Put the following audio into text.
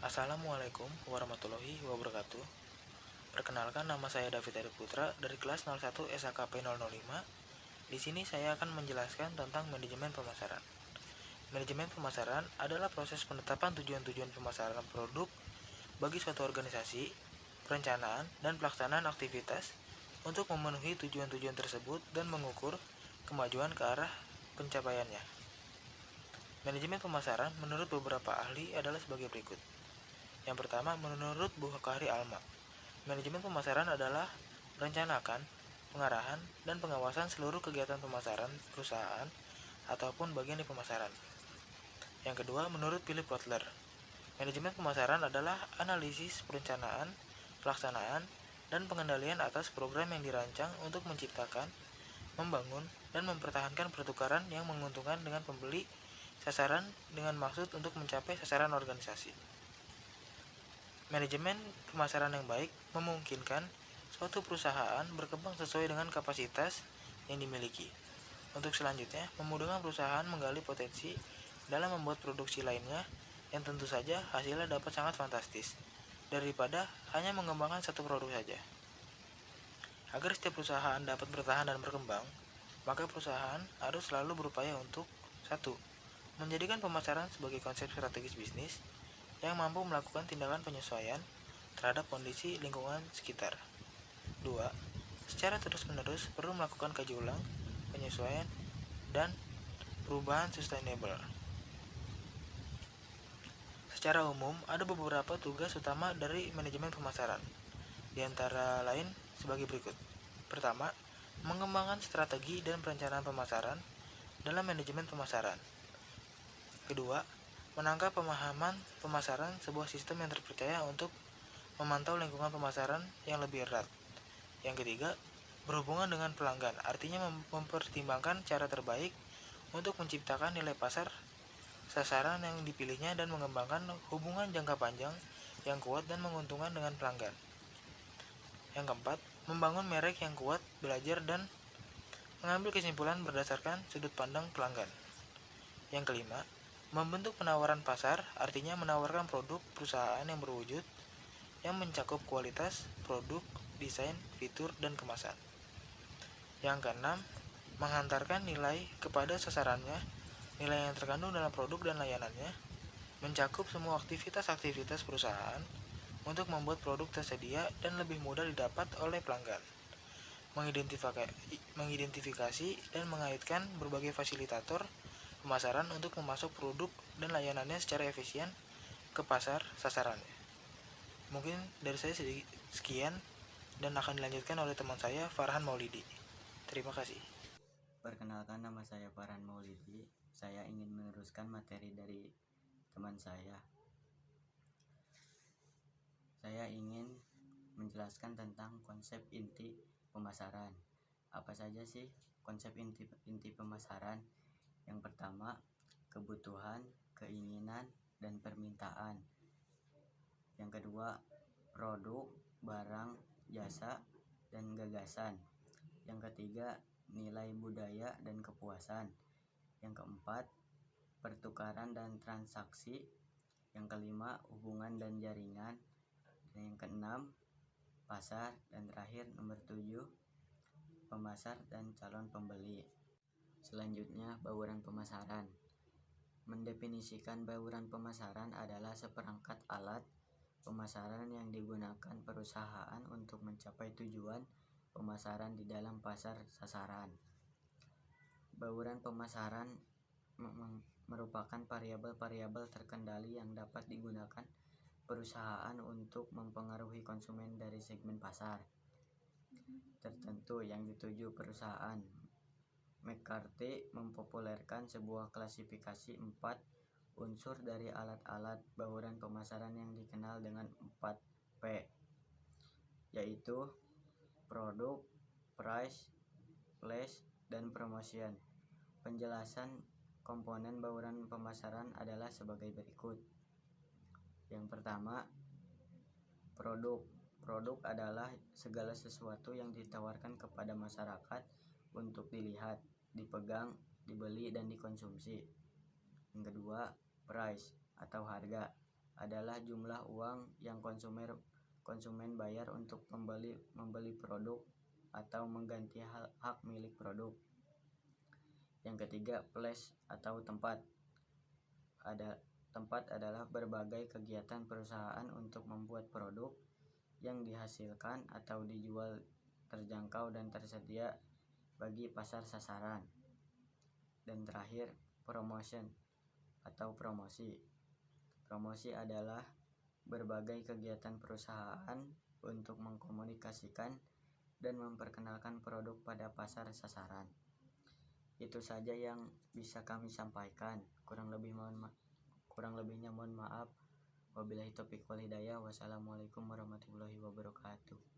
Assalamualaikum warahmatullahi wabarakatuh. Perkenalkan, nama saya David Adi Putra dari kelas 01 SAKP 005. Di sini saya akan menjelaskan tentang manajemen pemasaran. Manajemen pemasaran adalah proses penetapan tujuan-tujuan pemasaran produk bagi suatu organisasi, perencanaan dan pelaksanaan aktivitas untuk memenuhi tujuan-tujuan tersebut dan mengukur kemajuan ke arah pencapaiannya. Manajemen pemasaran menurut beberapa ahli adalah sebagai berikut. Yang pertama, menurut Bu Khari Alma, manajemen pemasaran adalah merencanakan, pengarahan, dan pengawasan seluruh kegiatan pemasaran perusahaan ataupun bagian di pemasaran. Yang kedua, menurut Philip Kotler, manajemen pemasaran adalah analisis perencanaan, pelaksanaan, dan pengendalian atas program yang dirancang untuk menciptakan, membangun, dan mempertahankan pertukaran yang menguntungkan dengan pembeli sasaran dengan maksud untuk mencapai sasaran organisasi. Manajemen pemasaran yang baik memungkinkan suatu perusahaan berkembang sesuai dengan kapasitas yang dimiliki. Untuk selanjutnya, memudahkan perusahaan menggali potensi dalam membuat produksi lainnya yang tentu saja hasilnya dapat sangat fantastis daripada hanya mengembangkan satu produk saja. Agar setiap perusahaan dapat bertahan dan berkembang, maka perusahaan harus selalu berupaya untuk 1. Menjadikan pemasaran sebagai konsep strategis bisnis yang mampu melakukan tindakan penyesuaian terhadap kondisi lingkungan sekitar. 2. Secara terus-menerus perlu melakukan kaji ulang, penyesuaian, dan perubahan sustainable. Secara umum, ada beberapa tugas utama dari manajemen pemasaran, di antara lain sebagai berikut. Pertama, mengembangkan strategi dan perencanaan pemasaran dalam manajemen pemasaran. Kedua, menangkap pemahaman pemasaran sebuah sistem yang terpercaya untuk memantau lingkungan pemasaran yang lebih erat. Yang ketiga, berhubungan dengan pelanggan, artinya mempertimbangkan cara terbaik untuk menciptakan nilai pasar sasaran yang dipilihnya dan mengembangkan hubungan jangka panjang yang kuat dan menguntungkan dengan pelanggan. Yang keempat, membangun merek yang kuat, belajar dan mengambil kesimpulan berdasarkan sudut pandang pelanggan. Yang kelima, membentuk penawaran pasar, artinya menawarkan produk perusahaan yang berwujud yang mencakup kualitas, produk, desain, fitur, dan kemasan. Yang keenam, menghantarkan nilai kepada sasarannya, nilai yang terkandung dalam produk dan layanannya, mencakup semua aktivitas-aktivitas perusahaan untuk membuat produk tersedia dan lebih mudah didapat oleh pelanggan. Mengidentifikasi dan mengaitkan berbagai fasilitator pemasaran untuk memasok produk dan layanannya secara efisien ke pasar sasarannya. Mungkin dari saya sekian dan akan dilanjutkan oleh teman saya Farhan Maulidi. Terima kasih. Perkenalkan, nama saya Farhan Maulidi. Saya ingin meneruskan materi dari teman saya. Saya ingin menjelaskan tentang konsep inti pemasaran. Apa saja sih konsep inti pemasaran? Yang pertama, kebutuhan, keinginan, dan permintaan. Yang kedua, produk, barang, jasa, dan gagasan. Yang ketiga, nilai budaya dan kepuasan. Yang keempat, pertukaran dan transaksi. Yang kelima, hubungan dan jaringan. Dan yang keenam, pasar. Dan terakhir, nomor 7, pemasar dan calon pembeli. Selanjutnya, bauran pemasaran. Mendefinisikan bauran pemasaran adalah seperangkat alat pemasaran yang digunakan perusahaan untuk mencapai tujuan pemasaran di dalam pasar sasaran. Bauran pemasaran merupakan variabel-variabel terkendali yang dapat digunakan perusahaan untuk mempengaruhi konsumen dari segmen pasar tertentu yang dituju perusahaan. McCarthy mempopulerkan sebuah klasifikasi 4 unsur dari alat-alat bauran pemasaran yang dikenal dengan 4P, yaitu produk, price, place, dan promotion. Penjelasan komponen bauran pemasaran adalah sebagai berikut. Yang pertama, produk. Produk adalah segala sesuatu yang ditawarkan kepada masyarakat untuk dilihat, dipegang, dibeli, dan dikonsumsi. Yang kedua, price atau harga. adalah jumlah uang yang konsumen bayar untuk membeli produk atau mengganti hak milik produk. Yang ketiga, place atau tempat. Tempat adalah berbagai kegiatan perusahaan untuk membuat produk yang dihasilkan atau dijual terjangkau dan tersedia bagi pasar sasaran. Dan terakhir, promotion atau promosi. Promosi adalah berbagai kegiatan perusahaan untuk mengkomunikasikan dan memperkenalkan produk pada pasar sasaran. Itu saja yang bisa kami sampaikan. Kurang lebihnya mohon maaf. Wabillahi taufiq wal hidayah. Wassalamualaikum warahmatullahi wabarakatuh.